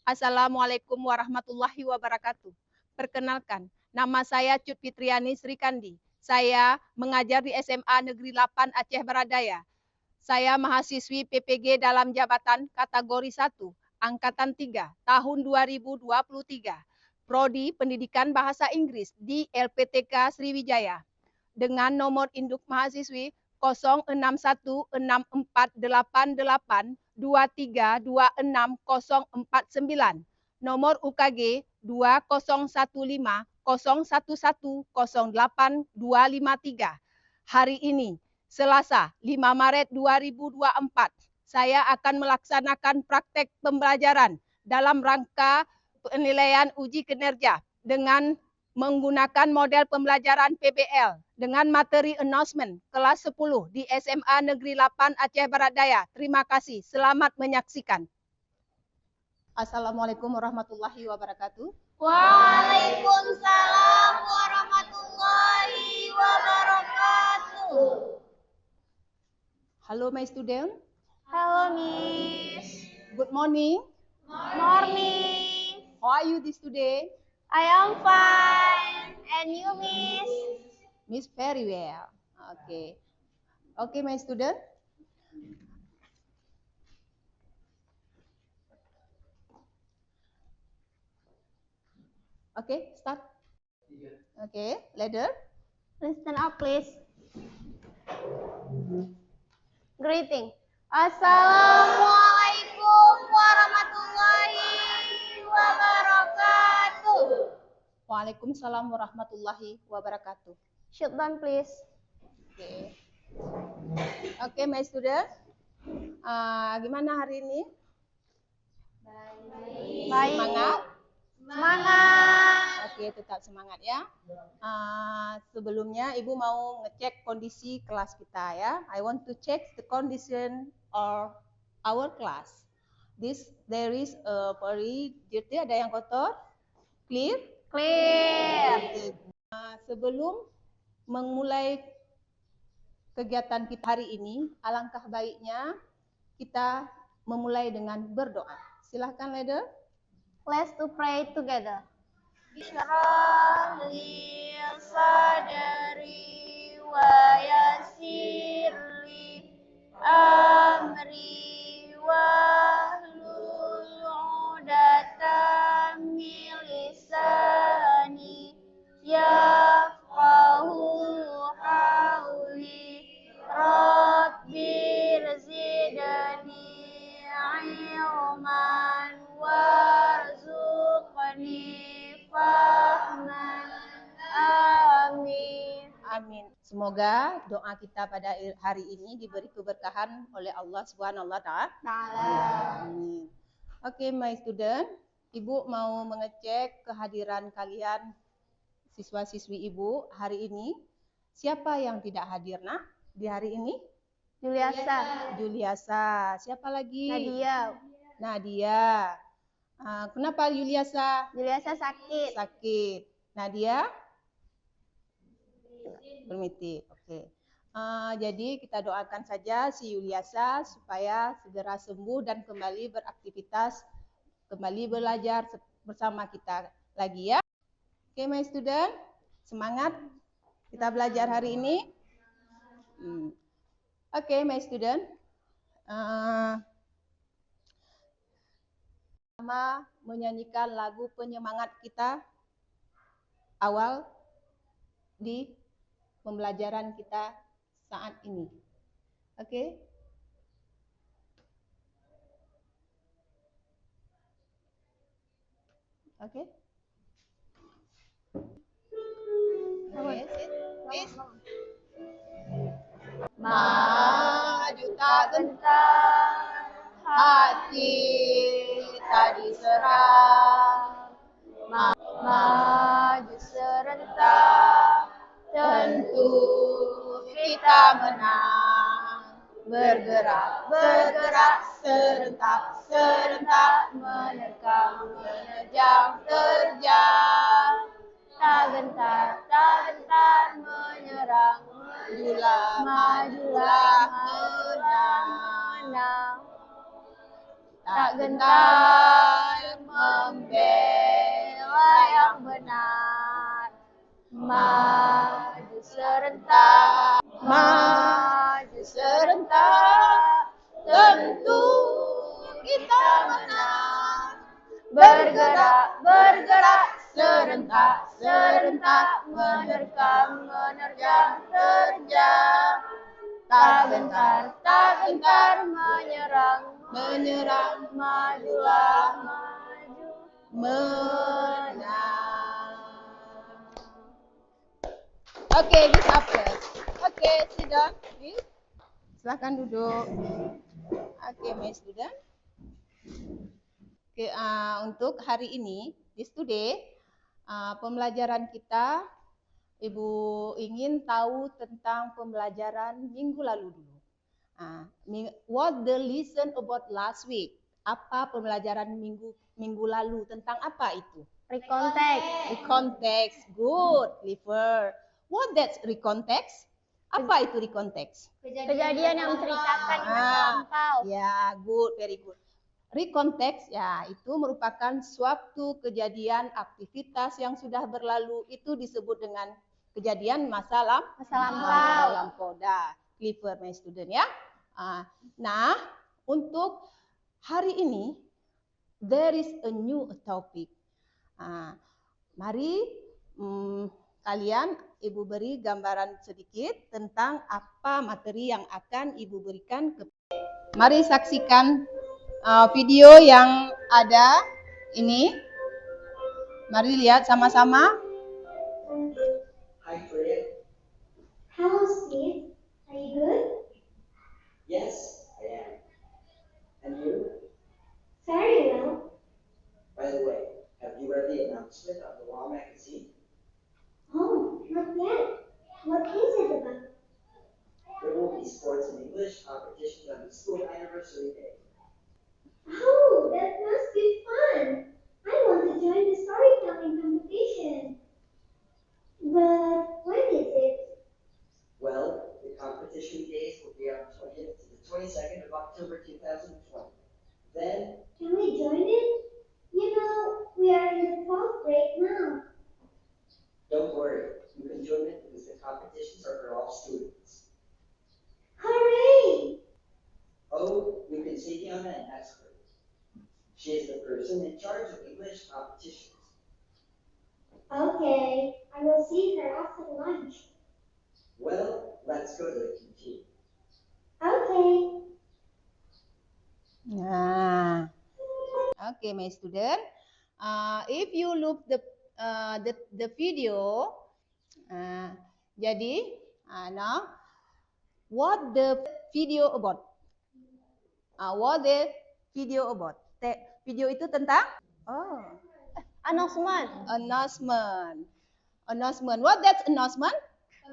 Assalamualaikum warahmatullahi wabarakatuh. Perkenalkan, nama saya Cut Fitriani Srikandi. Saya mengajar di SMA Negeri 8 Aceh Baradaya. Saya mahasiswi PPG dalam jabatan kategori 1, Angkatan 3, tahun 2023. Prodi Pendidikan Bahasa Inggris di LPTK Sriwijaya. Dengan nomor induk mahasiswi 061488232649, nomor UKG 201501108253. Hari ini, Selasa 5 Maret 2024, saya akan melaksanakan praktek pembelajaran dalam rangka penilaian uji kinerja dengan menggunakan model pembelajaran PBL dengan materi announcement kelas 10 di SMA Negeri 8 Aceh Baradaya. Terima kasih. Selamat menyaksikan. Assalamualaikum warahmatullahi wabarakatuh. Waalaikumsalam warahmatullahi wabarakatuh. Hello, my student. Hello, Miss. Good morning. Morning. How are you this today? I am fine. And you, Miss? Miss, very well. Okay. Okay, my student. Okay, start. Okay, ladder. Listen up, please. Greeting. Assalamualaikum warahmatullahi wabarakatuh. Waalaikumsalam warahmatullahi wabarakatuh. Sit down, please. Okay. Okay, my student. Gimana hari ini? Baik. Semangat? Semangat. Oke, tetap semangat ya. Sebelumnya Ibu mau ngecek kondisi kelas kita ya. I want to check the condition of our class. There is a very dirty, ada yang kotor? Clear? Clear. Okay. Sebelum memulai kegiatan kita hari ini, alangkah baiknya kita memulai dengan berdoa. Silahkan, Leader. Let's to pray together. Bishrah li sadri wa yassirli amri wahlul 'uqdatam min lisani yafqahu qawli rabbir zidni ilman warzuqni fahman. Amin. Amin. Semoga doa kita pada hari ini diberi keberkahan oleh Allah Subhanahu wa Ta'ala. Amin. Oke, my student, Ibu mau mengecek kehadiran kalian siswa-siswi Ibu hari ini. Siapa yang tidak hadir, Nak, di hari ini? Juliasa. Siapa lagi? Nadia. Kenapa Juliasa? Juliasa sakit. Nadia? Bermiti. Oke. Jadi kita doakan saja si Juliasa supaya segera sembuh dan kembali beraktivitas, kembali belajar bersama kita lagi ya. Oke, my student, semangat kita belajar hari ini. Oke, my student. Pertama menyanyikan lagu penyemangat kita awal di pembelajaran kita saat ini. Oke? Oke? Yes. Maju tak gentar, hati tak diserang, maju serentak, tentu kita menang. Bergerak serentak menerkam, menerjang, terjang. Tak gentar menyerang, majulah menang. Tak gentar membela yang benar. Maju serentak, maju serentak, tentu kita menang. Bergerak, bergerak, serentak, serentak, menerkam, menerjang, terjang. Tak gentar, tak gentar, menyerang, menyerang, majulah, maju, menang. Oke, bisa plus. Oke, sit down, please. Silahkan duduk. Oke, my student. Oke, untuk hari ini, this today, pembelajaran kita, Ibu ingin tahu tentang pembelajaran minggu lalu dulu. What the lesson about last week? Apa pembelajaran minggu lalu tentang apa itu? Recontext. Recontext. Good, Clifford. What that's recontext? Apa itu recontext? Kejadian yang menceritakan di masa lampau. Ya, good, very good. Recontext ya itu merupakan suatu kejadian aktivitas yang sudah berlalu, itu disebut dengan kejadian masa lampau. Dah, Clifford my student ya. Nah, untuk hari ini there is a new topic. Mari kalian Ibu beri gambaran sedikit tentang apa materi yang akan Ibu berikan. Mari saksikan video yang ada ini. Mari lihat sama-sama. Hi, Freya. Hello, Steve. Are you good? Yes, I am. And you? Very well. By the way, have you read the announcement on the Law magazine? Oh, not yet. What is it about? There will be sports and English competitions on the school anniversary day. Oh, that must be fun. I want to join the storytelling competition. But when is it? Well, the competition days will be on the 20th to the 22nd of October 2020. Then, Can we join it? You know, we are in the 12th grade now. don't worry, you can join it because the competitions are for all students. Hooray! Oh, you can see Fiona and ask her. She is the person in charge of English competitions. Okay, I will see her after lunch. Well, let's go to the canteen. Okay. Nah, okay, my student. If you look the video, jadi now what the video about? What the video about? Video itu tentang Announcement. Announcement. What that's announcement?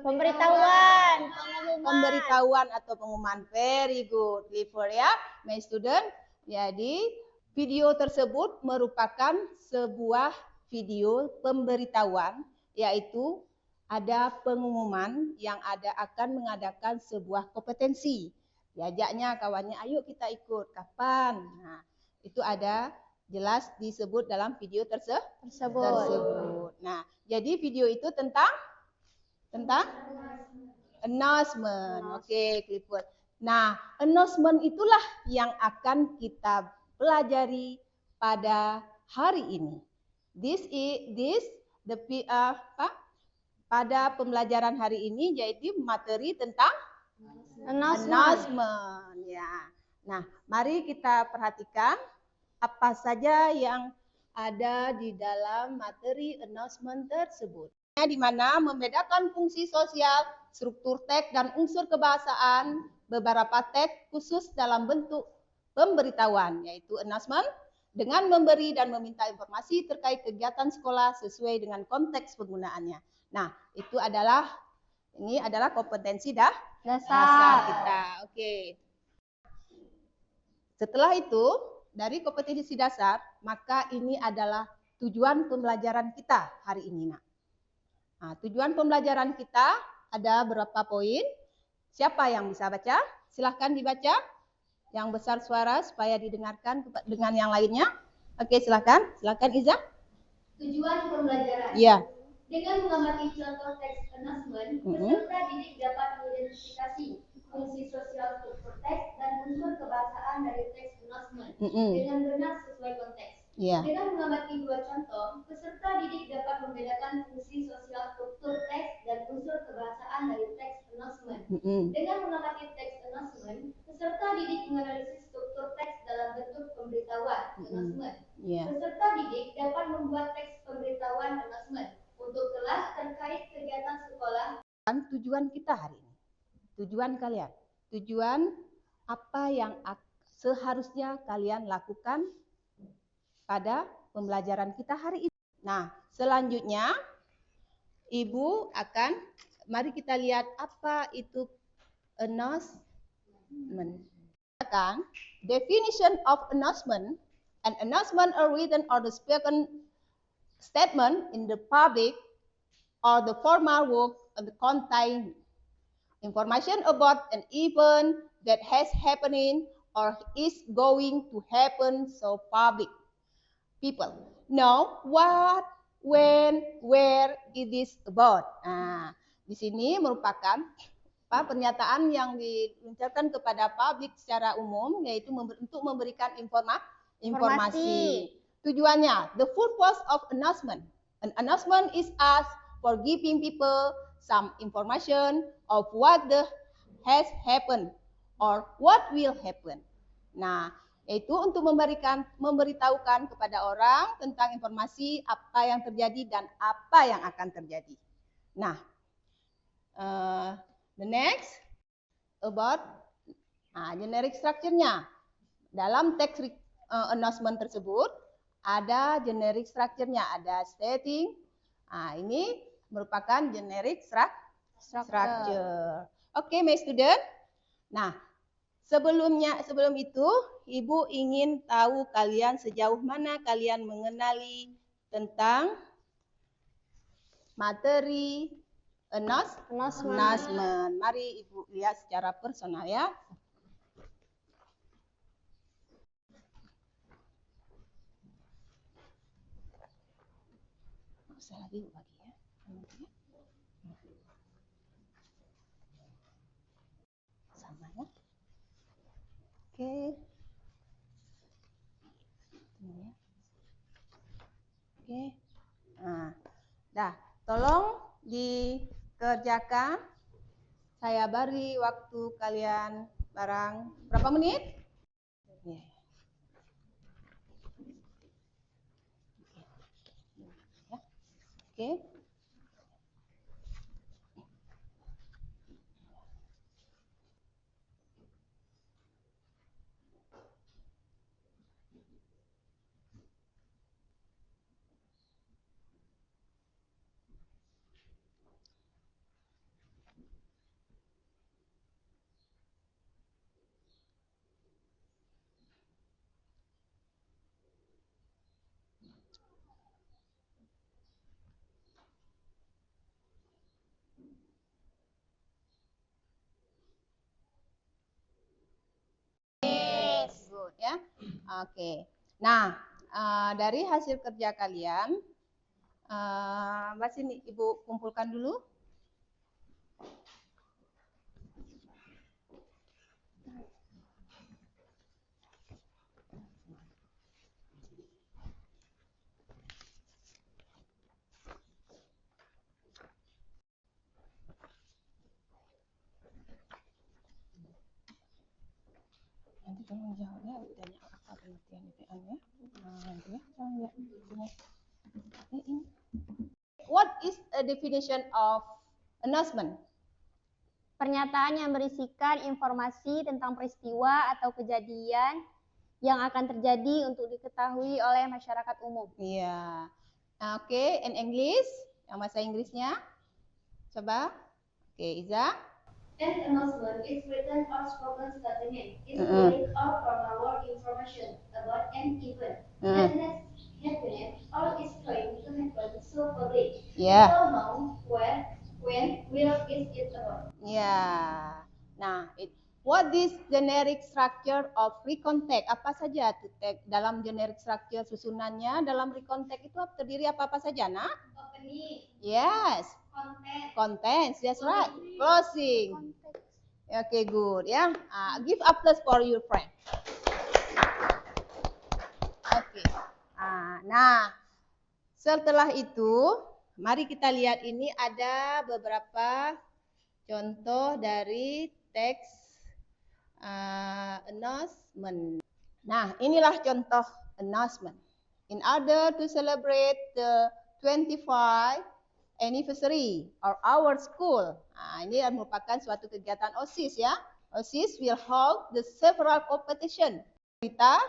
Pemberitahuan, pengumuman. Pemberitahuan atau pengumuman. Very good, Clifford ya, my student. Jadi video tersebut merupakan sebuah video pemberitahuan, yaitu ada pengumuman yang akan mengadakan sebuah kompetensi. Diajaknya kawannya, ayo kita ikut. Kapan? Nah, itu ada jelas disebut dalam video tersebut. Nah, jadi video itu tentang announcement. Oke, Clifford. Nah, announcement itulah yang akan kita pelajari pada hari ini. Pada pembelajaran hari ini yaitu materi tentang announcement. Ya. Nah, mari kita perhatikan apa saja yang ada di dalam materi announcement tersebut. Di mana membedakan fungsi sosial, struktur teks dan unsur kebahasaan, beberapa teks khusus dalam bentuk pemberitahuan, yaitu announcement, dengan memberi dan meminta informasi terkait kegiatan sekolah sesuai dengan konteks penggunaannya. Nah, ini adalah kompetensi dasar kita. Oke. Setelah itu, dari kompetensi dasar, maka ini adalah tujuan pembelajaran kita hari ini, Nak. Nah, tujuan pembelajaran kita ada berapa poin? Siapa yang bisa baca? Silahkan dibaca. Yang besar suara supaya didengarkan dengan yang lainnya. Oke, silakan Iza. Tujuan pembelajaran. Iya. Dengan mengamati contoh teks announcement, peserta didik dapat mengidentifikasi fungsi sosial struktur teks dan unsur kebahasaan dari teks announcement dengan benar sesuai konteks. Dengan mengamati dua contoh, peserta didik dapat membedakan fungsi sosial struktur teks dan unsur kebahasaan dari teks announcement. Dengan mengamati teks announcement, peserta didik menganalisis struktur teks dalam bentuk pemberitahuan announcement. Peserta didik dapat membuat teks pemberitahuan announcement untuk kelas terkait kegiatan sekolah. Tujuan kita hari ini, tujuan kalian, tujuan apa yang seharusnya kalian lakukan pada pembelajaran kita hari ini. Nah, selanjutnya Ibu akan, mari kita lihat apa itu announcement. Definition of announcement. An announcement a written or the spoken statement in the public or the formal work of the contain information about an event that has happening or is going to happen, so public people know what, when, where it is about. Nah, di sini merupakan pernyataan yang diucapkan kepada publik secara umum, yaitu untuk memberikan informasi. Tujuannya, the purpose of announcement. An announcement is asked for giving people some information of what has happened or what will happen. Nah, yaitu untuk memberitahukan kepada orang tentang informasi apa yang terjadi dan apa yang akan terjadi. Nah, the next about generic structure-nya. Dalam teks announcement tersebut ada generic structure-nya, ada stating. Ini merupakan generic structure. Oke, my student. Nah, sebelum itu, Ibu ingin tahu kalian sejauh mana kalian mengenali tentang materi announcement. Mari Ibu lihat secara personal ya. Saya lagi bagi ya. Sama ya. Oke. Oke. Nah, dah, tolong dikerjakan. Saya beri waktu kalian barang berapa menit? Oke. Good ya. Oke. Nah, dari hasil kerja kalian, masih Ibu kumpulkan dulu. Nanti tolong jawabnya, tanya apa pengertian IPA-nya. Nanti ya, tolong lihat bukunya. What is a definition of announcement? Pernyataan yang berisikan informasi tentang peristiwa atau kejadian yang akan terjadi untuk diketahui oleh masyarakat umum. Iya. Oke, in English, yang bahasa Inggrisnya. Coba. Oke, Iza. An announcement is written or spoken statement, is public or formal information about an event that has happened or is going to happen, so public. People know where, when, where is it about. Yeah. Nah, what is the generic structure of recontact. Apa saja itu tag dalam generic structure susunannya dalam recontact itu terdiri apa saja, Nak? Opening, Yes. content, Contents, that's right. Closing. Okay, good ya. Give applause for your friend. Okay. Nah, setelah itu, mari kita lihat ini ada beberapa contoh dari teks announcement. Nah, inilah contoh announcement. In order to celebrate the 25 anniversary of our school. Ini merupakan suatu kegiatan OSIS ya. OSIS will hold the several competition. Kita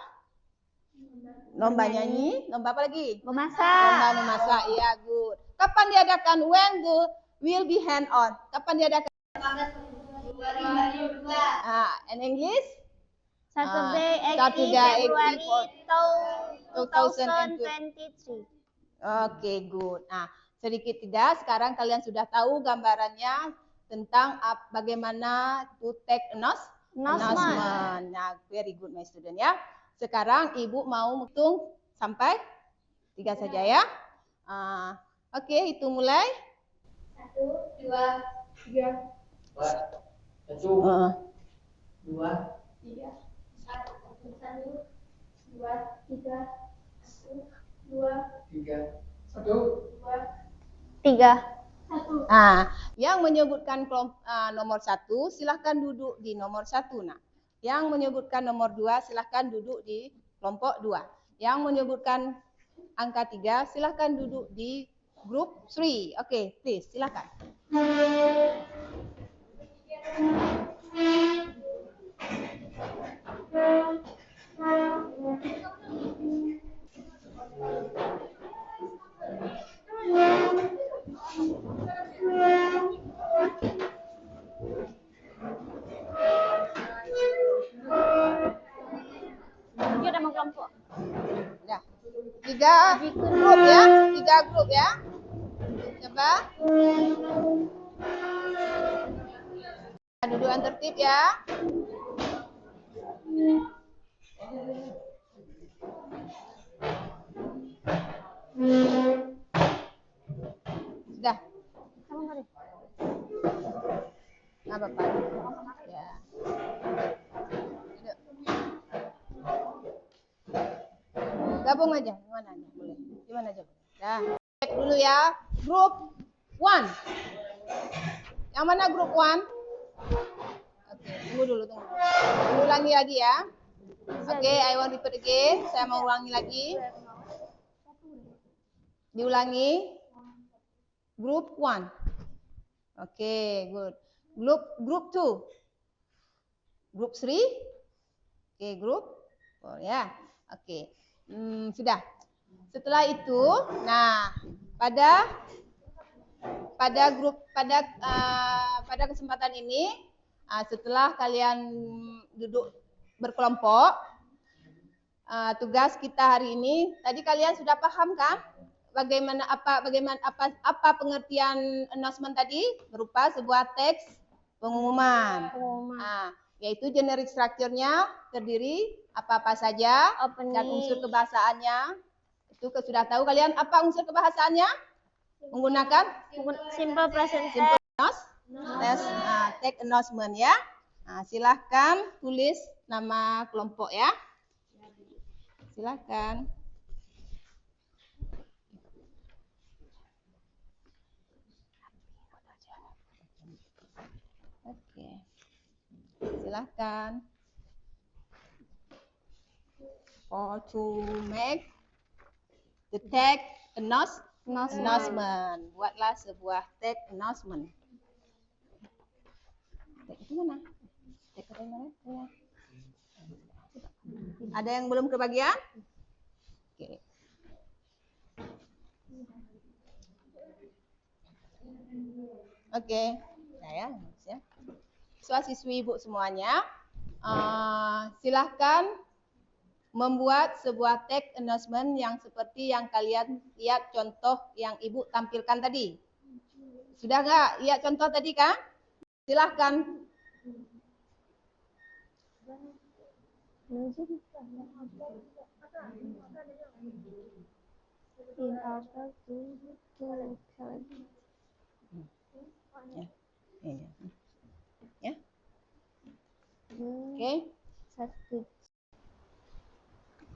lomba nyanyi, lomba apa lagi? Memasak. Lomba memasak, ya good. Kapan diadakan? When the will be hand on? Kapan diadakan? 2022. In English? Saturday, 18 Saturday, February 2023. 2023. Oke, good. Nah, sedikit tidak, sekarang kalian sudah tahu gambarannya tentang bagaimana to take announcement. Nah, very good my student ya. Sekarang Ibu mau hitung sampai 3 saja ya. Oke, hitung mulai. 1, 2, 3, 1, 2, 3, 1, 2, 3, 3. Yang menyebutkan nomor 1 silahkan duduk di nomor 1. Nah, yang menyebutkan nomor 2 silahkan duduk di kelompok 2. Yang menyebutkan angka 3 silahkan duduk di group 3. Oke, please silahkan. Dia nama kelompok. Udah. 3 grup ya. 3 grup ya. Coba. Duduk yang tertib ya. Sudah. Nggak apa-apa. Ya. Duduk. Gabung aja, gimana aja boleh. Gimana aja boleh. Nah, cek dulu ya. Grup 1. Yang mana grup 1? Oke, tunggu dulu. Ulangi lagi ya. Oke, I want repeat again. Saya mau ulangi lagi. Diulangi. Group 1. Oke, good. Group 2. Group 3. Oke, group 4 ya. Oke. Sudah. Setelah itu, nah, pada kesempatan ini, setelah kalian duduk berkelompok, tugas kita hari ini, tadi kalian sudah paham kan? Bagaimana apa pengertian announcement tadi? Berupa sebuah teks pengumuman. Yaitu generic structure-nya terdiri apa-apa saja dan unsur kebahasaannya. Itu sudah tahu kalian apa unsur kebahasaannya? Menggunakan simple present tense. Take announcement ya. Silahkan tulis nama kelompok ya. Silahkan. Oke. Silahkan. For to make the tag announcement. Buatlah sebuah tag announcement. Tag itu mana? Tag apa yang mana? Ada yang belum kebagian? Oke. Oke. Saya ya. Siswa-siswi Ibu semuanya, silahkan membuat sebuah tag announcement yang seperti yang kalian lihat contoh yang Ibu tampilkan tadi. Sudah nggak lihat contoh tadi kan? Silahkan. In order to celebrate. Ini. Ya. Oke. Satu.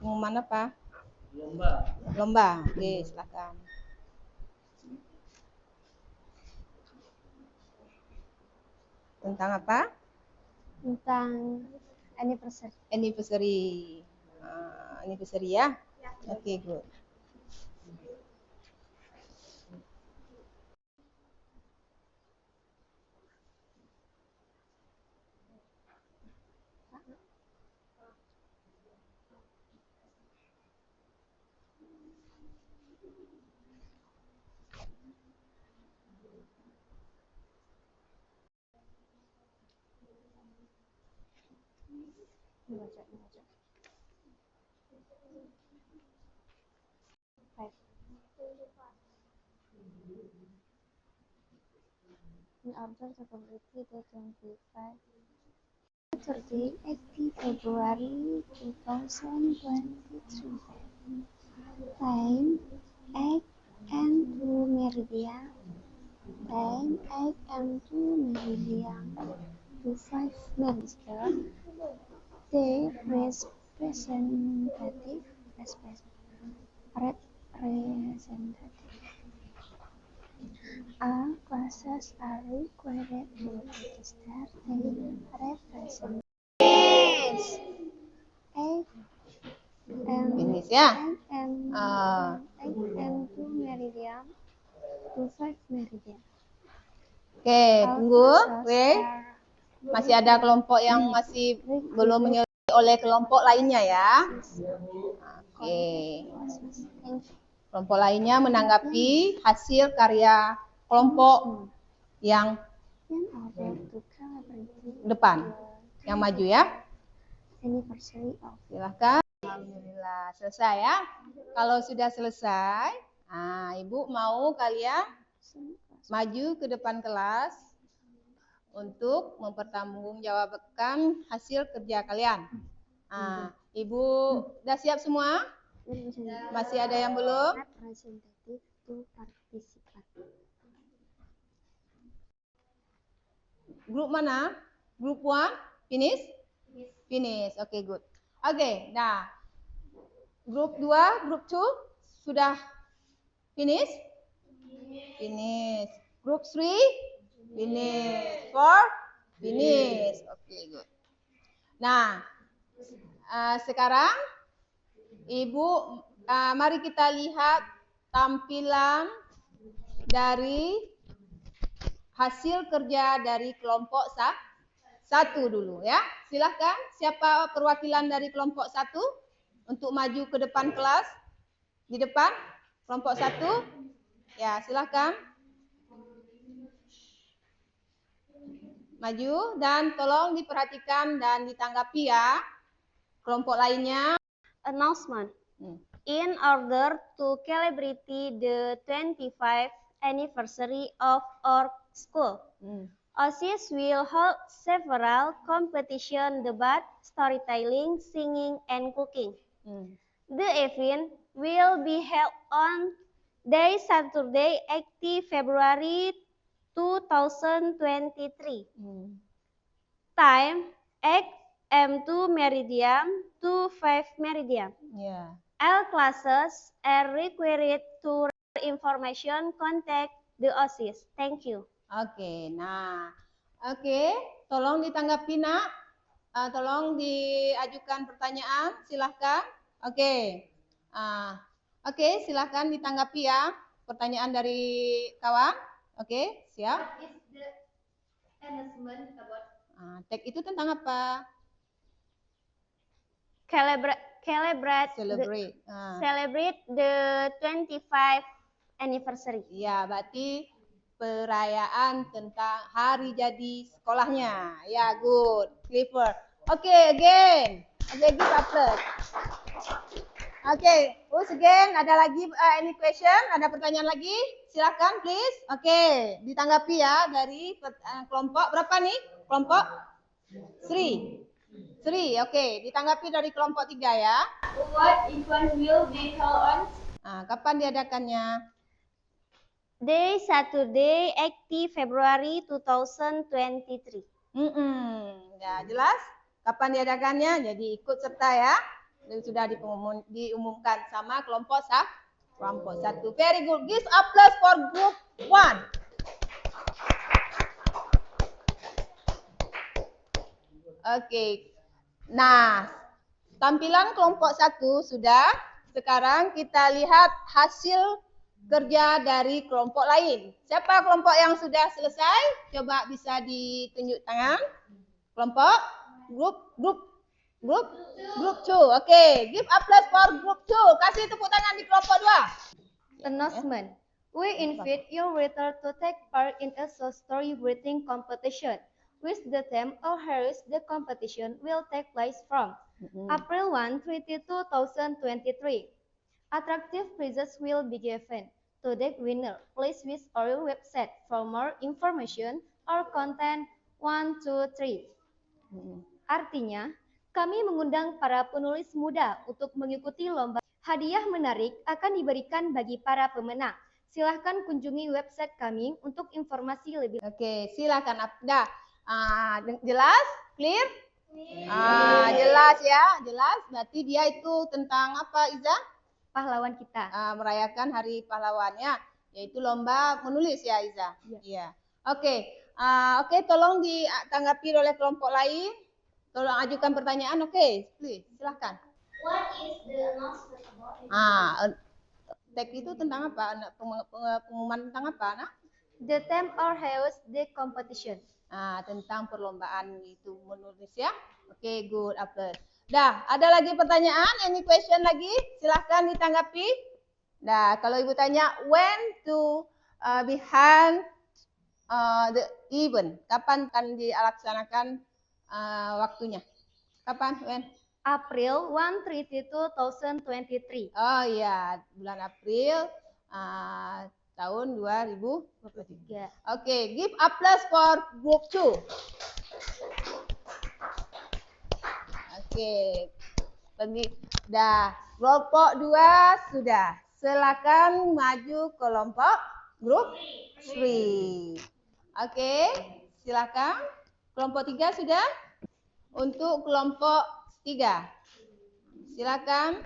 Pengumuman apa? Lomba. Lomba. Oke, silakan. Tentang apa? Tentang anniversary. Anniversary. Anniversary ya? Oke, good. Baca. In order to complete the 25 Saturday, 18 February 2023. Time 8 and 2 meridian. Time 8 and 2 meridian to 5 meridian. The representative. All classes are required to register their representatives. Finish ya. And 2 meridian to 5 meridian. Oke, tunggu. Masih ada kelompok yang masih belum menyelesaikan oleh kelompok lainnya ya. Oke. Kelompok lainnya menanggapi hasil karya kelompok yang depan, yang maju ya. Silahkan. Alhamdulillah selesai ya. Kalau sudah selesai, Ibu mau kalian maju ke depan kelas untuk mempertanggungjawabkan hasil kerja kalian. Ibu udah siap semua? Masih ada yang belum? Grup mana? Grup 1? Finish? Finish. Oke, good. Oke, nah. Grup 2, grup 2 sudah finish? Finish. Grup 3? Finish. 4? Finish. Oke, good. Nah, sekarang Ibu, mari kita lihat tampilan dari hasil kerja dari kelompok 1 dulu ya. Silahkan, siapa perwakilan dari kelompok 1 untuk maju ke depan kelas? Di depan, kelompok 1. Ya, silahkan. Maju dan tolong diperhatikan dan ditanggapi ya. Kelompok lainnya. Announcement. In order to celebrate the 25th anniversary of our school, OSIS will hold several competition, debate, storytelling, singing, and cooking. The event will be held on Saturday, 18 February 2023. Time 8 AM to meridian to 5 meridian. Yeah. All classes are required to information contact the OSIS. Thank you. Oke, nah. Oke, tolong ditanggapi nak. Tolong diajukan pertanyaan, silahkan. Oke. Oke, silahkan ditanggapi ya. Pertanyaan dari kawan. Oke, siap. What is the announcement about? Tag itu tentang apa? Celebrate the 25th anniversary. Ya, berarti perayaan tentang hari jadi sekolahnya. Ya, good. Clever. Oke, again. Oke, give applause. Oke, once again, ada lagi any question? Ada pertanyaan lagi? Silakan, please. Oke, ditanggapi ya dari kelompok berapa nih? Kelompok 3. 3. Oke, ditanggapi dari kelompok 3 ya. What event will be held on? Kapan diadakannya? Day Saturday, 8 February 2023. Ya, jelas? Kapan diadakannya? Jadi ikut serta ya. Dan sudah diumumkan sama kelompok 1. Very good. Give applause for group 1. Oke. Nah, tampilan kelompok 1 sudah. Sekarang kita lihat hasil kerja dari kelompok lain. Siapa kelompok yang sudah selesai? Coba bisa ditunjuk tangan. Kelompok group 2. Oke, give applause for group 2. Kasih tepuk tangan di kelompok 2. Announcement. We invite your reader to take part in a short story writing competition. With the theme of Harris, the competition will take place from April 1, 2023. Attractive prizes will be given to the winner. Please visit our website for more information or content 1, 2, 3. Artinya, kami mengundang para penulis muda untuk mengikuti lomba. Hadiah menarik akan diberikan bagi para pemenang. Silahkan kunjungi website kami untuk informasi lebih. Oke, silakan. Jelas? Clear? Jelas ya, jelas. Berarti dia itu tentang apa, Iza? Pahlawan kita. Merayakan Hari Pahlawannya, yaitu lomba menulis ya, Iza. Iya. Oke, tolong ditanggapi oleh kelompok lain. Tolong ajukan pertanyaan. Oke, please, silahkan. What is the announcement about? Tag itu tentang apa? Pengumuman tentang apa, Nak? The theme or host the competition. Tentang perlombaan itu menulis ya. Oke, good, applause. Dah, ada lagi pertanyaan? Any question lagi? Silahkan ditanggapi. Dah, kalau Ibu tanya, when to behind the event? Kapan akan dilaksanakan waktunya? Kapan? When? April 1, 2023. Oh iya, bulan April tahun 2023. Oke, give applause for group 2. Oke. Kelompok 2 sudah. Silakan maju kelompok group 3. Oke, silakan. Kelompok 3 sudah. Untuk kelompok 3. Silakan.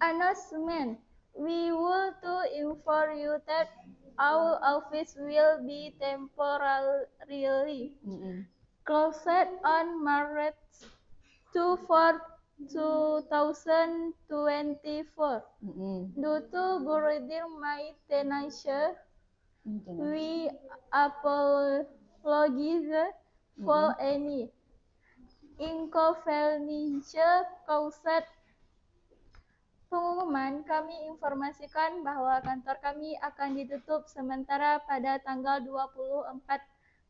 Announcement. We want to inform you that our office will be temporarily closed on March 24, 2024 due to building maintenance. We apologize for any inconvenience caused. Pengumuman, kami informasikan bahwa kantor kami akan ditutup sementara pada tanggal 24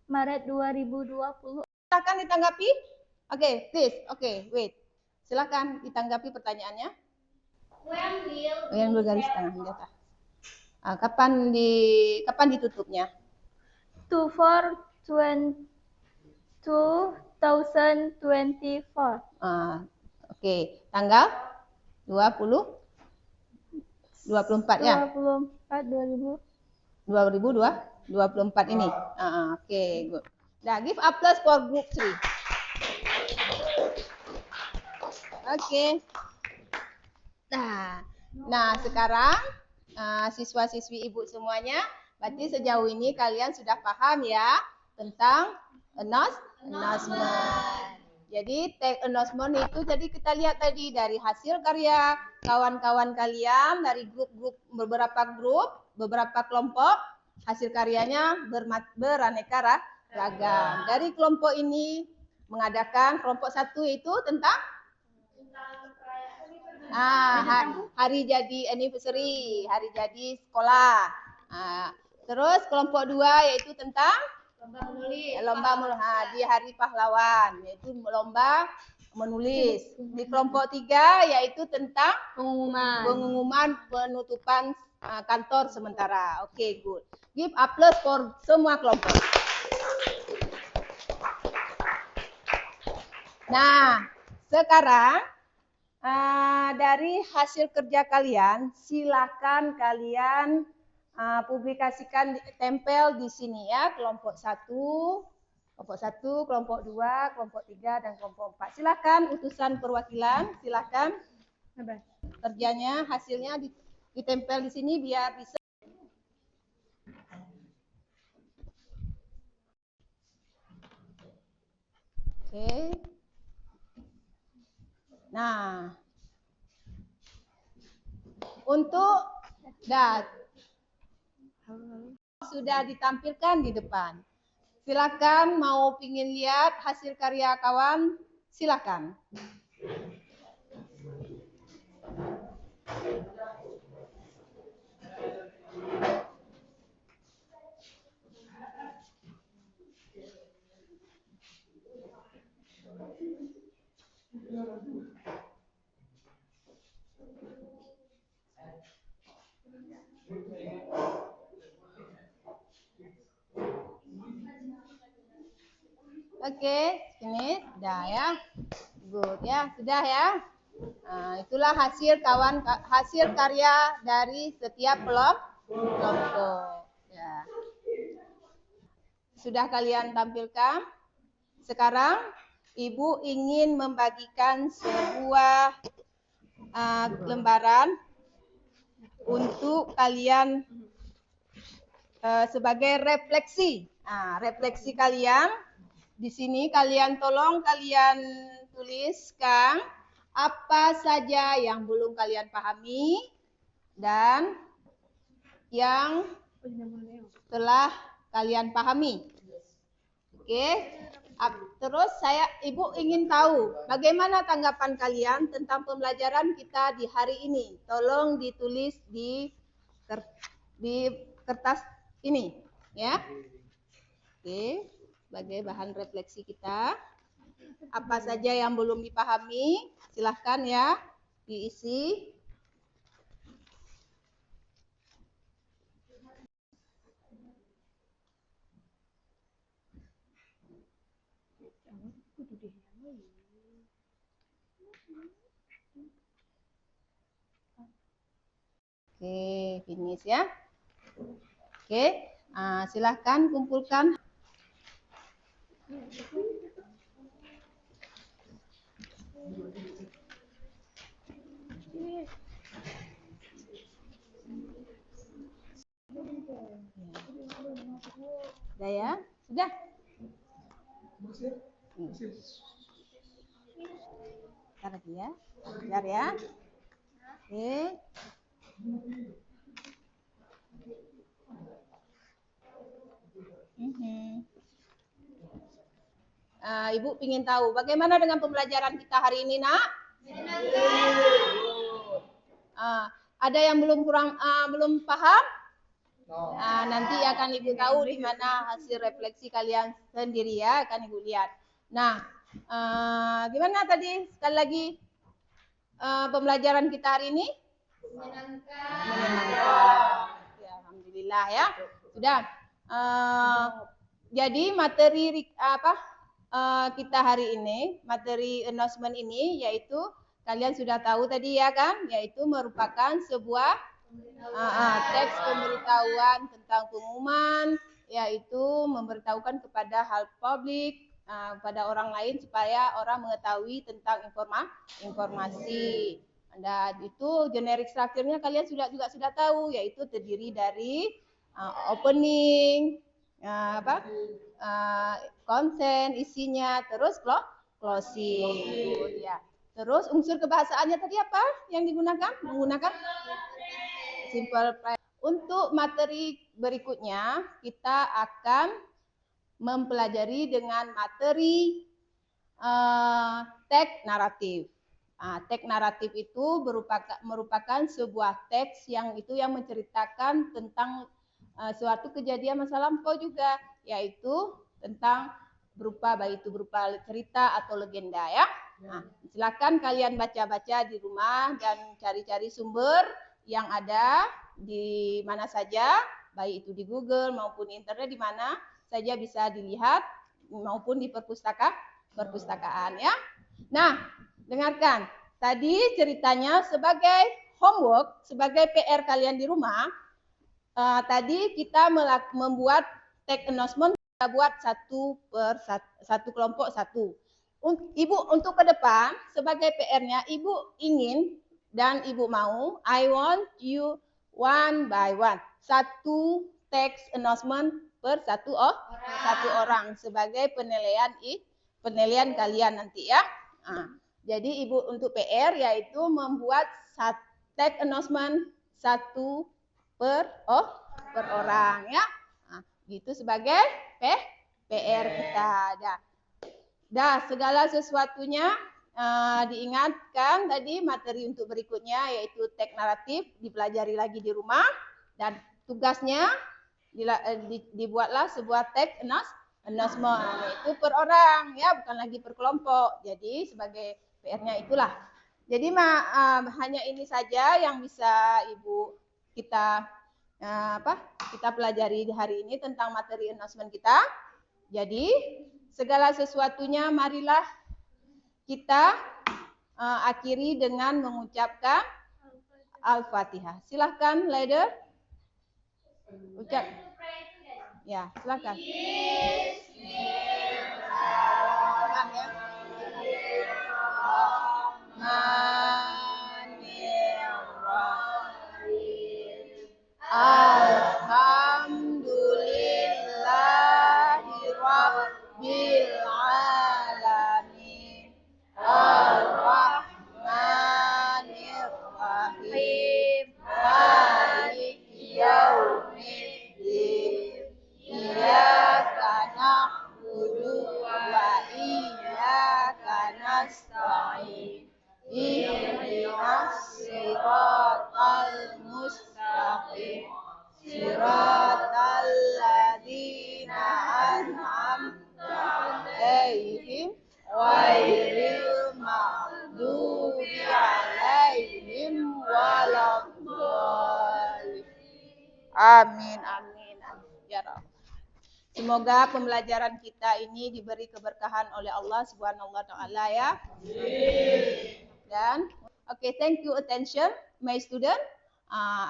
Maret 2020. Silakan ditanggapi. Oke, please. Oke, wait. Silakan ditanggapi pertanyaannya. When will Yang bergaris tengah di atas. Kapan ditutupnya? 2024. Oke, tanggal 24 ya? 2024 ini. Oke, good. Nah, give applause for group 3. Oke. Nah, sekarang siswa-siswi Ibu semuanya, berarti sejauh ini kalian sudah paham ya tentang announcement. Jadi tag announcement itu jadi kita lihat tadi dari hasil karya kawan-kawan kalian dari beberapa kelompok, hasil karyanya beraneka ragam. Dari kelompok ini mengadakan kelompok 1 itu tentang hari jadi anniversary, hari jadi sekolah. Terus kelompok 2 yaitu tentang lomba menulis di Hari Pahlawan, yaitu lomba menulis. Di kelompok 3 yaitu tentang pengumuman penutupan kantor sementara. Oke, good. Give applause for semua kelompok. Nah, sekarang dari hasil kerja kalian, silakan kalian publikasikan, tempel di sini ya, kelompok 1, kelompok 2, kelompok 3, dan kelompok 4. Silakan utusan perwakilan, silakan kerjanya, hasilnya ditempel di sini biar bisa. Oke. Nah, untuk sudah ditampilkan di depan. Silakan mau pingin lihat hasil karya kawan, silakan. Oke, ini sudah ya. Good ya, sudah ya. Nah, itulah hasil hasil karya dari setiap kelompok. Ya. Sudah kalian tampilkan. Sekarang Ibu ingin membagikan sebuah lembaran untuk kalian sebagai refleksi. Nah, refleksi kalian di sini tolong kalian tuliskan apa saja yang belum kalian pahami dan yang telah kalian pahami. Oke. Terus Ibu ingin tahu bagaimana tanggapan kalian tentang pembelajaran kita di hari ini. Tolong ditulis di kertas ini ya. Oke. Sebagai bahan refleksi kita. Apa saja yang belum dipahami, silahkan ya diisi. Oke, finish ya. Oke, silahkan kumpulkan. Sudah ya? Sudah? Bentar lagi ya. Bentar ya. Oke. Ibu ingin tahu bagaimana dengan pembelajaran kita hari ini, Nak? Ada yang belum paham? Nanti akan Ibu tahu di mana hasil refleksi kalian sendiri ya, akan Ibu lihat. Nah, gimana tadi sekali lagi pembelajaran kita hari ini? Menyenangkan. Ya, alhamdulillah ya. Sudah. Jadi materi kita hari ini, materi announcement ini yaitu kalian sudah tahu tadi ya kan, yaitu merupakan sebuah teks pemberitahuan tentang pengumuman, yaitu memberitahukan kepada hal publik, pada orang lain supaya orang mengetahui tentang informasi. Dan itu generik strukturnya kalian juga sudah tahu, yaitu terdiri dari opening, konten, isinya, terus closing. Ya. Terus unsur kebahasaannya tadi apa yang digunakan? Menggunakan simple present. Untuk materi berikutnya kita akan mempelajari dengan materi teks naratif. Teks naratif itu merupakan sebuah teks yang menceritakan tentang suatu kejadian masa lampau juga, yaitu tentang baik itu berupa cerita atau legenda ya. Silakan kalian baca-baca di rumah dan cari-cari sumber yang ada di mana saja, baik itu di Google maupun internet, di mana saja bisa dilihat maupun di perpustakaan ya. Nah, dengarkan. Tadi ceritanya sebagai homework, sebagai PR kalian di rumah, tadi kita membuat tag announcement, kita buat satu kelompok satu. Ibu untuk ke depan sebagai PR-nya, Ibu ingin dan Ibu mau, I want you one by one. Satu text announcement per satu orang sebagai penilaian kalian nanti ya. Nah, jadi Ibu untuk PR yaitu membuat tag announcement satu per orang ya. Nah, gitu sebagai PR kita. Dah segala sesuatunya diingatkan tadi materi untuk berikutnya yaitu teks naratif dipelajari lagi di rumah dan tugasnya dibuatlah sebuah teks announcement yaitu per orang ya bukan lagi per kelompok. Jadi sebagai PR-nya itulah. Jadi hanya ini saja yang bisa Ibu kita pelajari di hari ini tentang materi announcement kita. Jadi segala sesuatunya marilah kita akhiri dengan mengucapkan Al-Fatihah. Silahkan, leader. Ucap. Ya, silahkan. Alhamdulillahirabbil alamin. Ar-Rahmanir-Rahim. Maliki yaumiddin. Iyyaka na'budu wa iyyaka nasta'in. Ihdinas siratal mustaqim. Siratal ladzina an'amta 'alaihim ghairil maghdubi 'alaihim waladdallin. Amin amin amin ya Rabb. Semoga pembelajaran kita ini diberi keberkahan oleh Allah Subhanahu wa taala ya. Dan thank you attention my student.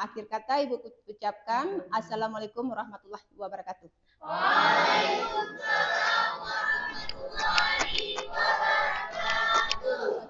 Akhir kata Ibu ucapkan Assalamualaikum warahmatullahi wabarakatuh. Waalaikumsalam warahmatullahi wabarakatuh.